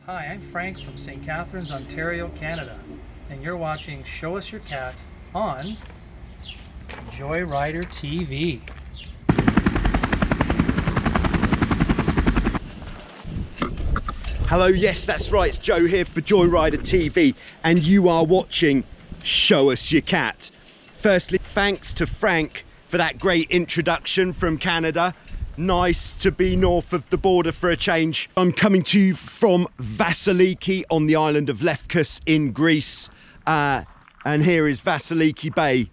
Hi, I'm Frank from St. Catharines, Ontario, Canada, and you're watching Show Us Your Cat on Joyrider TV. Hello, yes, that's right, it's Joe here for Joyrider TV, and you are watching Show Us Your Cat. Firstly, thanks to Frank for that great introduction from Canada. Nice to be north of the border for a change. I'm coming to you from Vasiliki on the island of Lefkos in Greece. And here is Vasiliki Bay,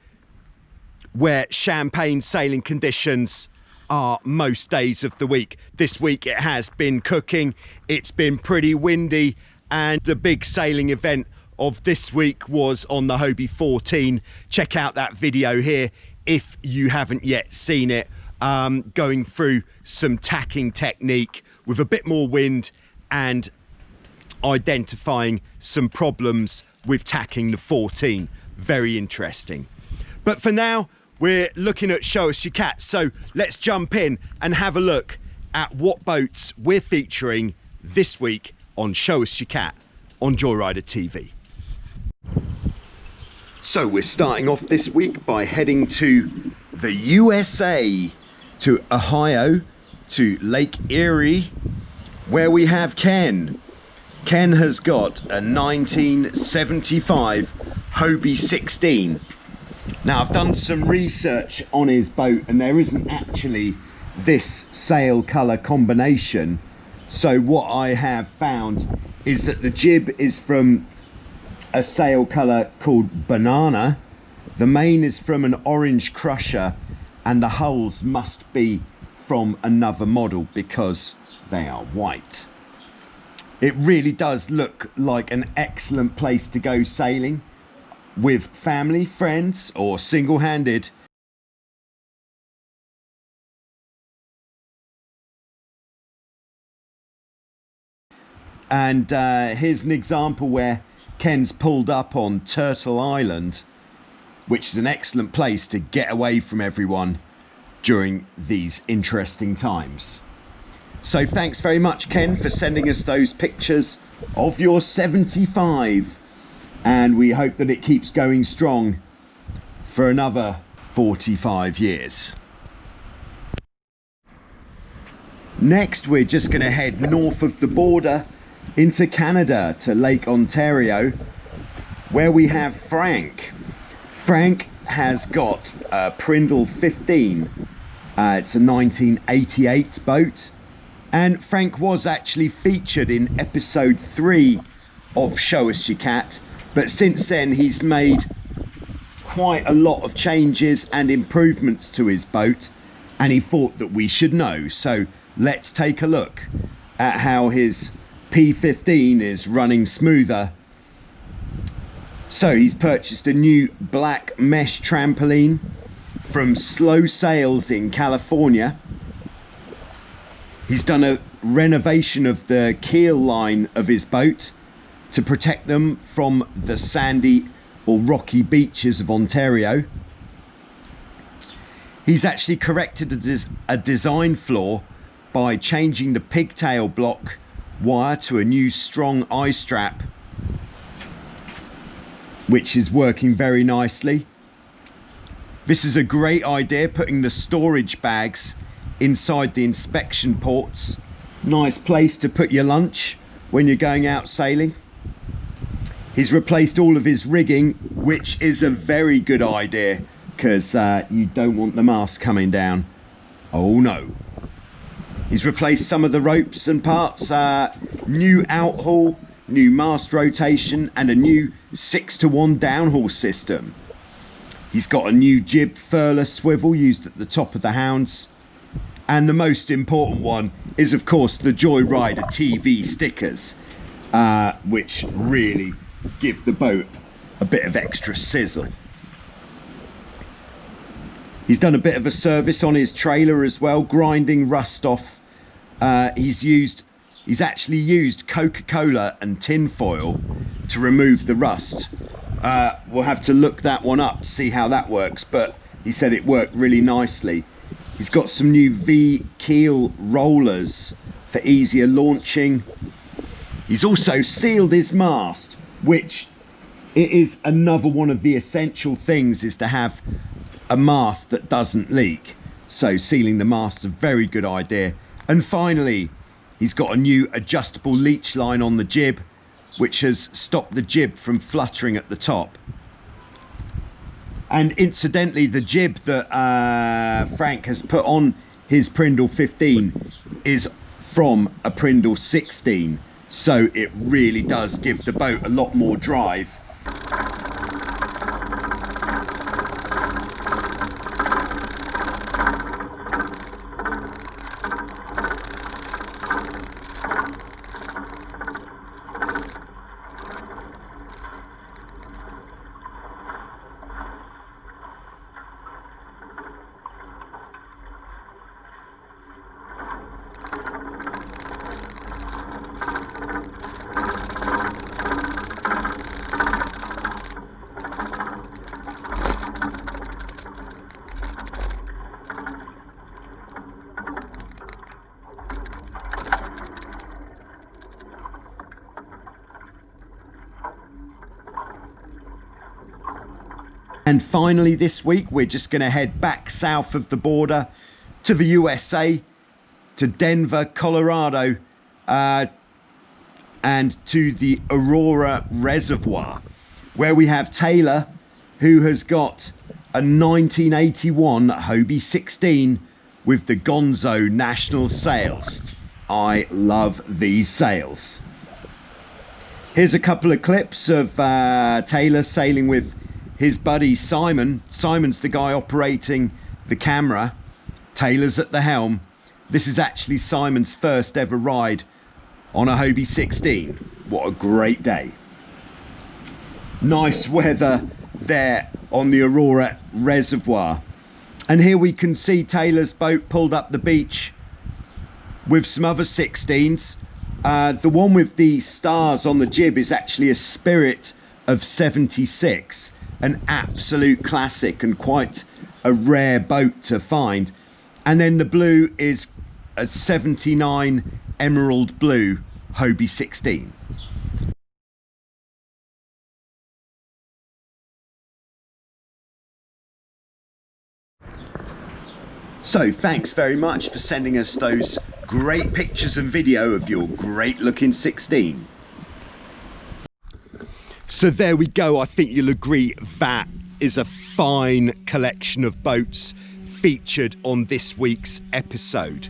where champagne sailing conditions are most days of the week. This week it has been cooking, it's been pretty windy, and the big sailing event of this week was on the Hobie 14. Check out that video here if you haven't yet seen it. Going through some tacking technique with a bit more wind and identifying some problems with tacking the 14. Very interesting. But for now, we're looking at Show Us Your Cat. So let's jump in and have a look at what boats we're featuring this week on Show Us Your Cat on Joyrider TV. So we're starting off this week by heading to the USA, to Ohio, to Lake Erie, where we have Ken. Ken has got a 1975 Hobie 16. Now, I've done some research on his boat and there isn't actually this sail colour combination. So what I have found is that the jib is from a sail colour called Banana, the main is from an Orange Crusher, and the hulls must be from another model because they are white. It really does look like an excellent place to go sailing with family, friends, or single-handed. And here's an example where Ken's pulled up on Turtle Island, which is an excellent place to get away from everyone during these interesting times. So thanks very much, Ken, for sending us those pictures of your 75, and we hope that it keeps going strong for another 45 years. Next, we're just going to head north of the border into Canada to Lake Ontario, where we have Frank. Frank has got a Prindle 15. It's a 1988 boat, and Frank was actually featured in episode 3 of Show Us Your Cat, but since then he's made quite a lot of changes and improvements to his boat, and he thought that we should know. So let's take a look at how his P15 is running smoother. So he's purchased a new black mesh trampoline from Slow Sails in California. He's done a renovation of the keel line of his boat to protect them from the sandy or rocky beaches of Ontario. He's actually corrected a design flaw by changing the pigtail block wire to a new strong eye strap, which is working very nicely. This is a great idea, putting the storage bags inside the inspection ports. Nice place to put your lunch when you're going out sailing. He's replaced all of his rigging, which is a very good idea because you don't want the mast coming down. Oh no. He's replaced some of the ropes and parts, new outhaul, new mast rotation, and a new 6-to-1 downhaul system. He's got a new jib furler swivel used at the top of the hounds. And the most important one is, of course, the Joyrider TV stickers, which really give the boat a bit of extra sizzle. He's done a bit of a service on his trailer as well, grinding rust off. He's actually used Coca-Cola and tin foil to remove the rust. We'll have to look that one up to see how that works, but he said it worked really nicely. He's got some new V keel rollers for easier launching, He's also sealed his mast, which it is another one of the essential things, is to have a mast that doesn't leak. So sealing the mast's a very good idea. And finally, he's got a new adjustable leech line on the jib, which has stopped the jib from fluttering at the top. And incidentally, the jib that Frank has put on his Prindle 15 is from a Prindle 16. So it really does give the boat a lot more drive. And finally this week, we're just going to head back south of the border to the USA, to Denver, Colorado, and to the Aurora Reservoir, where we have Taylor, who has got a 1981 Hobie 16 with the Gonzo National sails. I love these sails. Here's a couple of clips of Taylor sailing with his buddy Simon. Simon's the guy operating the camera. Taylor's at the helm. This is actually Simon's first ever ride on a Hobie 16. What a great day. Nice weather there on the Aurora Reservoir. And here we can see Taylor's boat pulled up the beach with some other 16s. The one with the stars on the jib is actually a Spirit of 76. An absolute classic and quite a rare boat to find. And then the blue is a 79 emerald blue Hobie 16. So thanks very much for sending us those great pictures and video of your great looking 16. So there we go. I think you'll agree that is a fine collection of boats featured on this week's episode.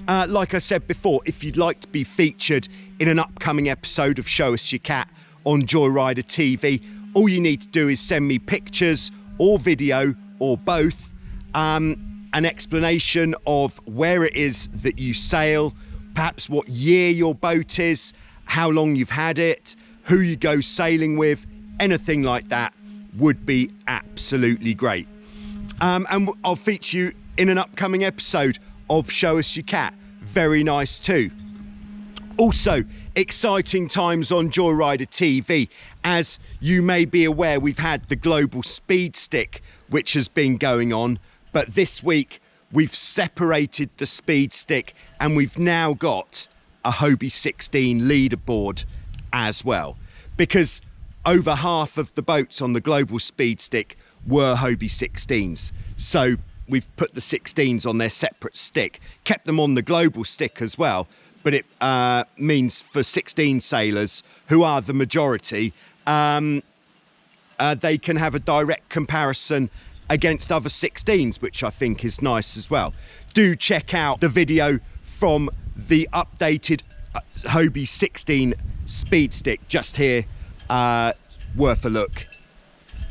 Like I said before, if you'd like to be featured in an upcoming episode of Show Us Your Cat on Joyrider TV, all you need to do is send me pictures or video or both, an explanation of where it is that you sail, perhaps what year your boat is, how long you've had it, who you go sailing with, anything like that would be absolutely great. And I'll feature you in an upcoming episode of Show Us Your Cat. Very nice too. Also, exciting times on Joyrider TV. As you may be aware, we've had the global speed stick, which has been going on, but this week we've separated the speed stick and we've now got a Hobie 16 leaderboard as well, because over half of the boats on the global speed stick were Hobie 16s. So we've put the 16s on their separate stick, kept them on the global stick as well, but it means for 16 sailors, who are the majority, they can have a direct comparison against other 16s, which I think is nice as well. Do check out the video from the updated Hobie 16 speed stick just here, worth a look.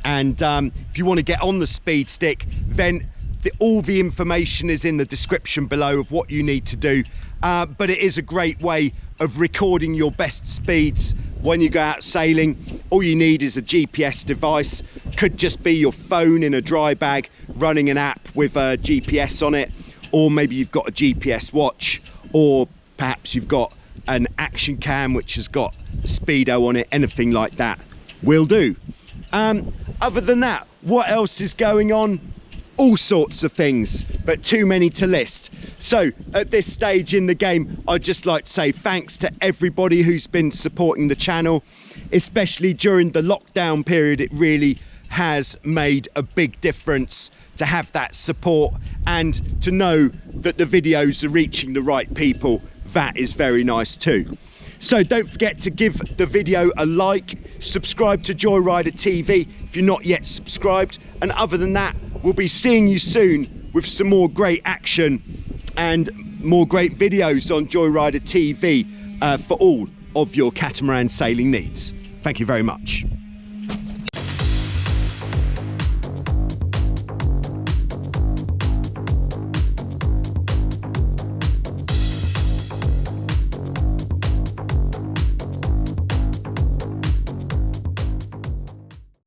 And if you want to get on the speed stick, then all the information is in the description below of what you need to do, but it is a great way of recording your best speeds when you go out sailing. All you need is a GPS device. Could just be your phone in a dry bag running an app with a GPS on it, or maybe you've got a GPS watch, or perhaps you've got an action cam which has got a speedo on it. Anything like that will do. Other than that, what else is going on? all sorts of things, but too many to list. So at this stage in the game, I'd just like to say thanks to everybody who's been supporting the channel, especially during the lockdown period. It really has made a big difference to have that support and to know that the videos are reaching the right people. That is very nice too. So don't forget to give the video a like, subscribe to Joyrider TV if you're not yet subscribed, and other than that, we'll be seeing you soon with some more great action and more great videos on Joyrider TV for all of your catamaran sailing needs. Thank you very much.